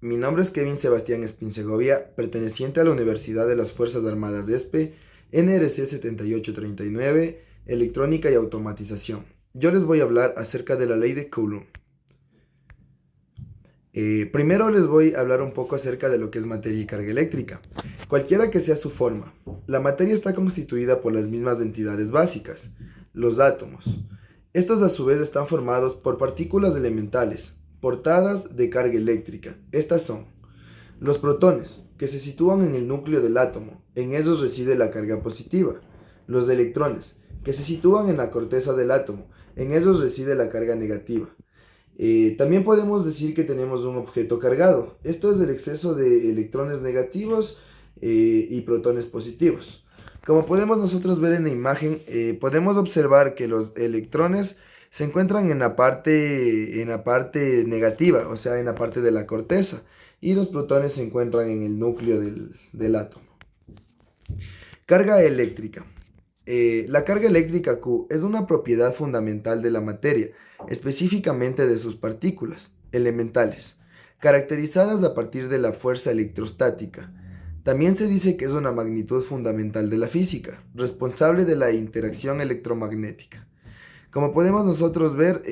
Mi nombre es Kevin Sebastián Espinsegovia, perteneciente a la Universidad de las Fuerzas Armadas de ESPE, NRC 7839, Electrónica y Automatización. Yo les voy a hablar acerca de la ley de Coulomb. Primero les voy a hablar un poco acerca de lo que es materia y carga eléctrica. Cualquiera que sea su forma, la materia está constituida por las mismas entidades básicas, los átomos. Estos a su vez están formados por partículas elementales, portadas de carga eléctrica. Estas son los protones, que se sitúan en el núcleo del átomo. En ellos reside la carga positiva. Los electrones, que se sitúan en la corteza del átomo. En ellos reside la carga negativa. También podemos decir que tenemos un objeto cargado. Esto es el exceso de electrones negativos y protones positivos. Como podemos nosotros ver en la imagen, podemos observar que los electrones se encuentran en la parte negativa, o sea, en la parte de la corteza, y los protones se encuentran en el núcleo del átomo. Carga eléctrica. La carga eléctrica Q es una propiedad fundamental de la materia, específicamente de sus partículas elementales, caracterizadas a partir de la fuerza electrostática. También se dice que es una magnitud fundamental de la física, responsable de la interacción electromagnética. Como podemos nosotros ver,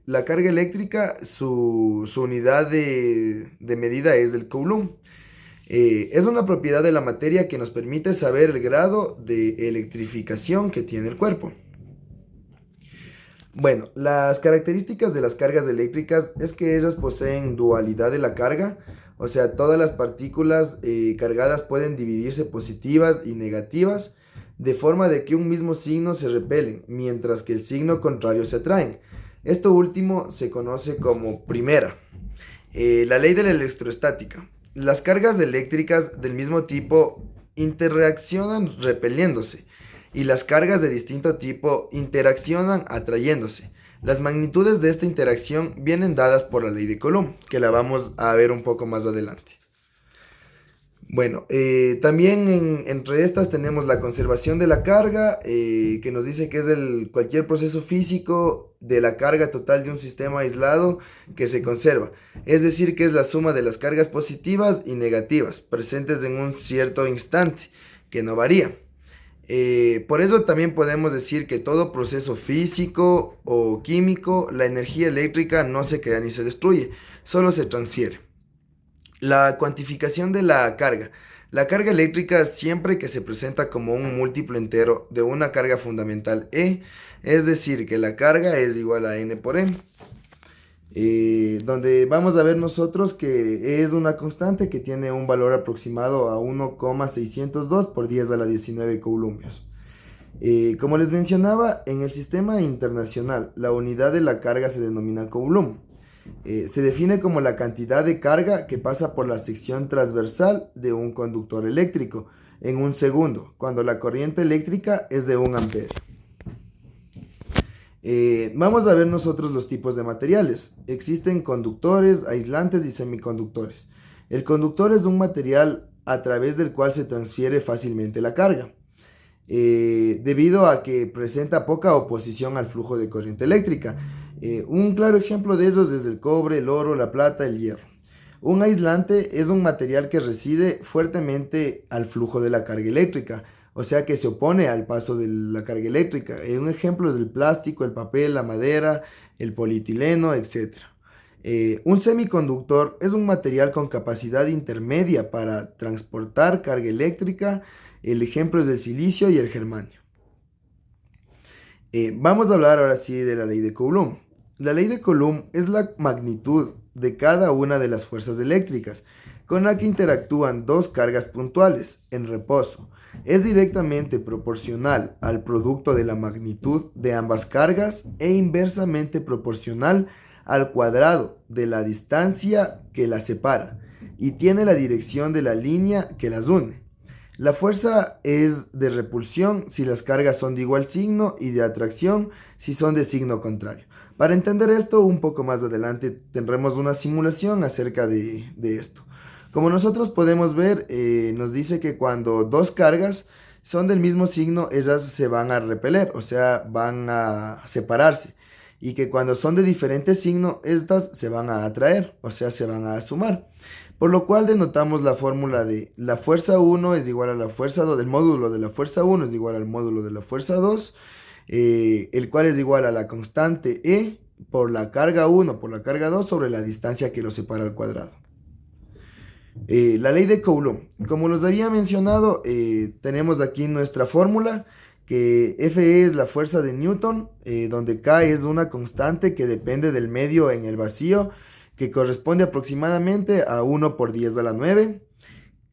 la carga eléctrica, su unidad de medida es el Coulomb. Es una propiedad de la materia que nos permite saber el grado de electrificación que tiene el cuerpo. Bueno, las características de las cargas eléctricas es que ellas poseen dualidad de la carga, o sea, todas las partículas cargadas pueden dividirse positivas y negativas, de forma de que un mismo signo se repelen, mientras que el signo contrario se atraen. Esto último se conoce como primera. La ley de la electrostática. Las cargas eléctricas del mismo tipo interreaccionan repeliéndose y las cargas de distinto tipo interaccionan atrayéndose. Las magnitudes de esta interacción vienen dadas por la ley de Coulomb, que la vamos a ver un poco más adelante. Bueno, también entre estas tenemos la conservación de la carga, que nos dice que es cualquier proceso físico de la carga total de un sistema aislado que se conserva. Es decir, que es la suma de las cargas positivas y negativas presentes en un cierto instante, que no varía. Por eso también podemos decir que todo proceso físico o químico, la energía eléctrica no se crea ni se destruye, solo se transfiere. La cuantificación de la carga. La carga eléctrica siempre que se presenta como un múltiplo entero de una carga fundamental E, es decir, que la carga es igual a N por M. Donde vamos a ver nosotros que es una constante que tiene un valor aproximado a 1,602 por 10 a la 19 coulombios. Como les mencionaba, en el sistema internacional, la unidad de la carga se denomina coulomb. Se define como la cantidad de carga que pasa por la sección transversal de un conductor eléctrico en un segundo, cuando la corriente eléctrica es de 1 amperio. Vamos a ver nosotros los tipos de materiales. Existen conductores, aislantes y semiconductores. El conductor es un material a través del cual se transfiere fácilmente la carga, debido a que presenta poca oposición al flujo de corriente eléctrica. Un claro ejemplo de ellos es el cobre, el oro, la plata, el hierro. Un aislante es un material que reside fuertemente al flujo de la carga eléctrica, o sea que se opone al paso de la carga eléctrica. Un ejemplo es el plástico, el papel, la madera, el polietileno, etc. Un semiconductor es un material con capacidad intermedia para transportar carga eléctrica. El ejemplo es el silicio y el germanio. Vamos a hablar ahora sí de la ley de Coulomb. La ley de Coulomb es la magnitud de cada una de las fuerzas eléctricas con la que interactúan dos cargas puntuales en reposo. Es directamente proporcional al producto de la magnitud de ambas cargas e inversamente proporcional al cuadrado de la distancia que las separa y tiene la dirección de la línea que las une. La fuerza es de repulsión si las cargas son de igual signo y de atracción si son de signo contrario. Para entender esto un poco más adelante tendremos una simulación acerca de esto. Como nosotros podemos ver, nos dice que cuando dos cargas son del mismo signo, ellas se van a repeler, o sea, van a separarse. y que cuando son de diferente signo, estas se van a atraer, o sea, se van a sumar. Por lo cual denotamos la fórmula de la fuerza 1 es igual a la fuerza 2, el módulo de la fuerza 1 es igual al módulo de la fuerza 2, el cual es igual a la constante E por la carga 1 por la carga 2 sobre la distancia que lo separa al cuadrado. La ley de Coulomb. Como los había mencionado, tenemos aquí nuestra fórmula, que Fe es la fuerza de Newton, donde K es una constante que depende del medio en el vacío, que corresponde aproximadamente a 1 por 10 a la 9.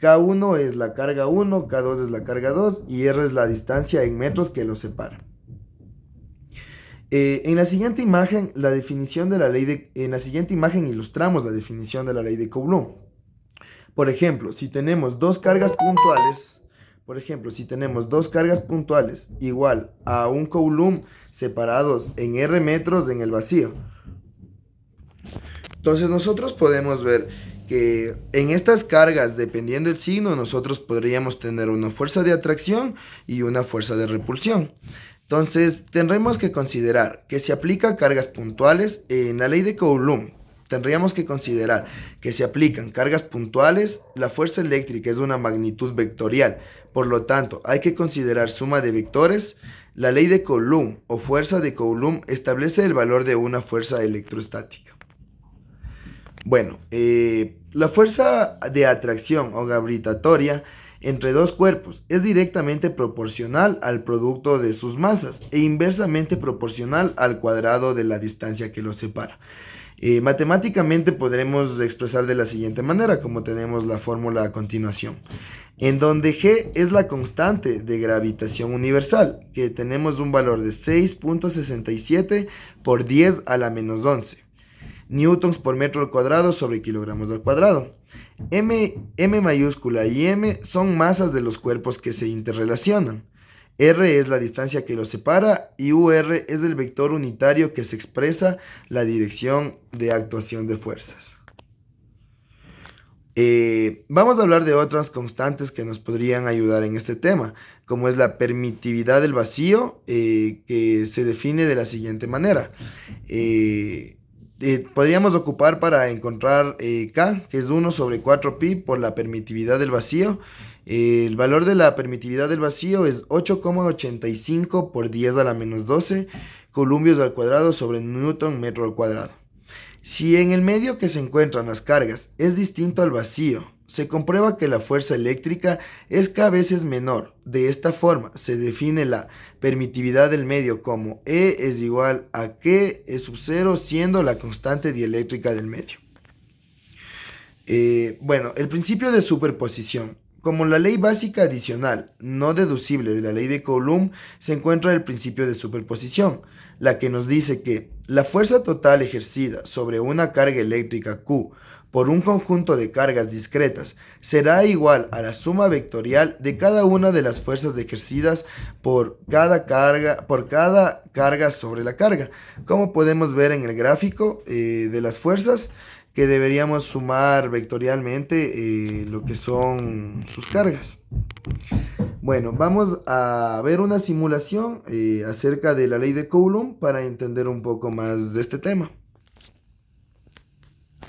K1 es la carga 1, K2 es la carga 2 y R es la distancia en metros que los separa. En la siguiente imagen, en la siguiente imagen ilustramos la definición de la ley de Coulomb. Por ejemplo, si tenemos dos cargas puntuales igual a un Coulomb separados en R metros en el vacío, entonces nosotros podemos ver que en estas cargas, dependiendo del signo, nosotros podríamos tener una fuerza de atracción y una fuerza de repulsión. Entonces tendremos que considerar que se aplica cargas puntuales en la ley de Coulomb. Tendríamos que considerar que se aplican cargas puntuales, la fuerza eléctrica es una magnitud vectorial, por lo tanto hay que considerar suma de vectores. La ley de Coulomb o fuerza de Coulomb establece el valor de una fuerza electrostática. Bueno, la fuerza de atracción o gravitatoria entre dos cuerpos es directamente proporcional al producto de sus masas e inversamente proporcional al cuadrado de la distancia que los separa. Matemáticamente podremos expresar de la siguiente manera, como tenemos la fórmula a continuación, en donde G es la constante de gravitación universal, que tenemos un valor de 6.67 por 10 a la menos 11 newtons por metro al cuadrado sobre kilogramos al cuadrado. M mayúscula y M son masas de los cuerpos que se interrelacionan. R es la distancia que los separa y UR es el vector unitario que se expresa la dirección de actuación de fuerzas. Vamos a hablar de otras constantes que nos podrían ayudar en este tema, como es la permitividad del vacío, que se define de la siguiente manera. Podríamos ocupar para encontrar K, que es 1 sobre 4pi por la permitividad del vacío. El valor de la permitividad del vacío es 8,85 por 10 a la menos 12 columbios al cuadrado sobre newton metro al cuadrado. Si en el medio que se encuentran las cargas es distinto al vacío, se comprueba que la fuerza eléctrica es K veces menor. De esta forma se define la permitividad del medio como E es igual a K E sub 0, siendo la constante dieléctrica del medio. Bueno, el principio de superposición. Como la ley básica adicional no deducible de la ley de Coulomb, se encuentra el principio de superposición, la que nos dice que la fuerza total ejercida sobre una carga eléctrica Q por un conjunto de cargas discretas será igual a la suma vectorial de cada una de las fuerzas ejercidas por cada carga sobre la carga. Como podemos ver en el gráfico de las fuerzas, que deberíamos sumar vectorialmente lo que son sus cargas. Bueno, vamos a ver una simulación acerca de la ley de Coulomb para entender un poco más de este tema.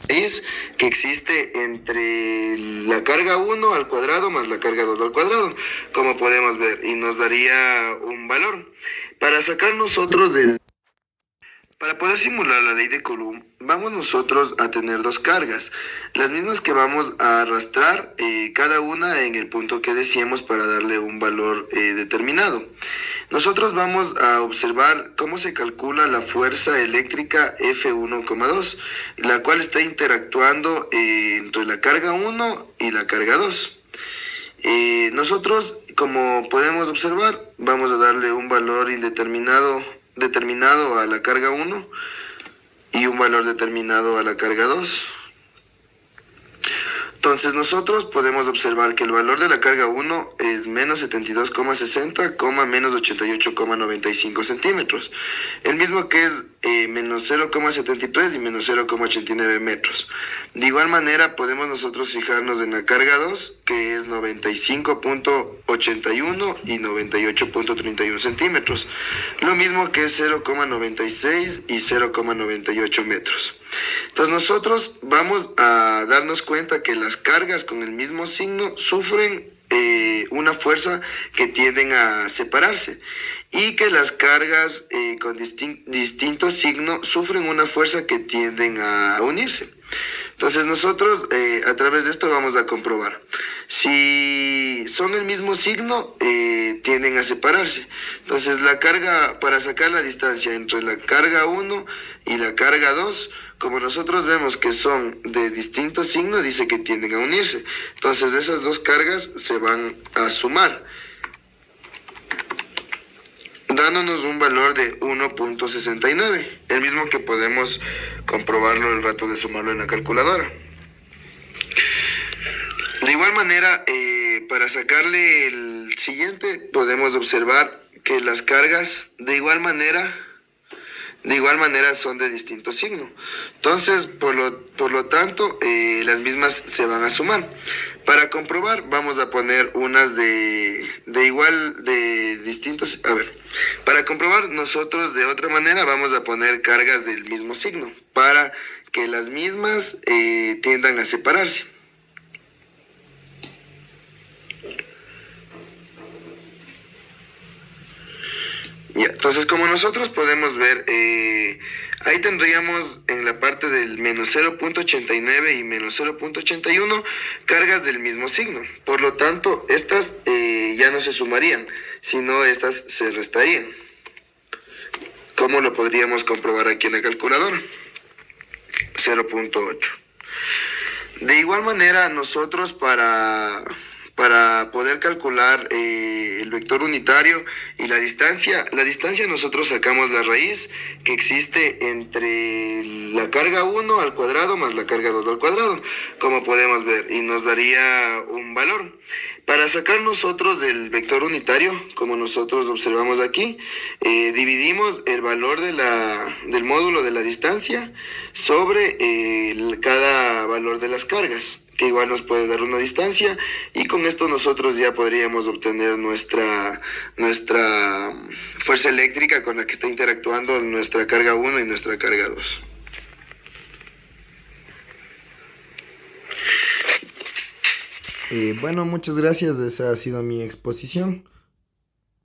Es que existe entre la carga 1 al cuadrado más la carga 2 al cuadrado, como podemos ver, y nos daría un valor. Para poder simular la ley de Coulomb, vamos nosotros a tener dos cargas, las mismas que vamos a arrastrar cada una en el punto que deseemos para darle un valor determinado. Nosotros vamos a observar cómo se calcula la fuerza eléctrica F1,2, la cual está interactuando entre la carga 1 y la carga 2. Nosotros, como podemos observar, vamos a darle un valor determinado a la carga 1 y un valor determinado a la carga 2. Entonces nosotros podemos observar que el valor de la carga 1 es menos 72,60, menos 88,95 centímetros. El mismo que es menos 0,73 y menos 0,89 metros. De igual manera podemos nosotros fijarnos en la carga 2, que es 95,81 y 98,31 centímetros. Lo mismo que es 0,96 y 0,98 metros. Entonces nosotros vamos a darnos cuenta que las cargas con el mismo signo sufren una fuerza que tienden a separarse, y que las cargas con distinto signo sufren una fuerza que tienden a unirse. Entonces nosotros a través de esto vamos a comprobar. Si son el mismo signo, tienden a separarse. Entonces la carga, para sacar la distancia entre la carga 1 y la carga 2, como nosotros vemos que son de distinto signo, dice que tienden a unirse. Entonces esas dos cargas se van a sumar, dándonos un valor de 1,69, el mismo que podemos comprobarlo al rato de sumarlo en la calculadora. De igual manera, para sacarle el siguiente, podemos observar que las cargas de igual manera son de distinto signo. Entonces, por lo tanto, las mismas se van a sumar. Para comprobar, vamos a poner unas de distintos. A ver, para comprobar nosotros de otra manera vamos a poner cargas del mismo signo para que las mismas tiendan a separarse. Ya, entonces, como nosotros podemos ver, ahí tendríamos en la parte del menos 0,89 y menos 0,81 cargas del mismo signo. Por lo tanto, estas ya no se sumarían, sino estas se restarían. ¿Cómo lo podríamos comprobar aquí en la calculadora? 0,8. De igual manera, nosotros para poder calcular el vector unitario y la distancia nosotros sacamos la raíz que existe entre la carga 1 al cuadrado más la carga 2 al cuadrado, como podemos ver, y nos daría un valor. Para sacar nosotros del vector unitario, como nosotros observamos aquí, dividimos el valor del módulo de la distancia sobre cada valor de las cargas, que igual nos puede dar una distancia, y con esto nosotros ya podríamos obtener nuestra fuerza eléctrica con la que está interactuando nuestra carga 1 y nuestra carga 2. Bueno, muchas gracias, esa ha sido mi exposición.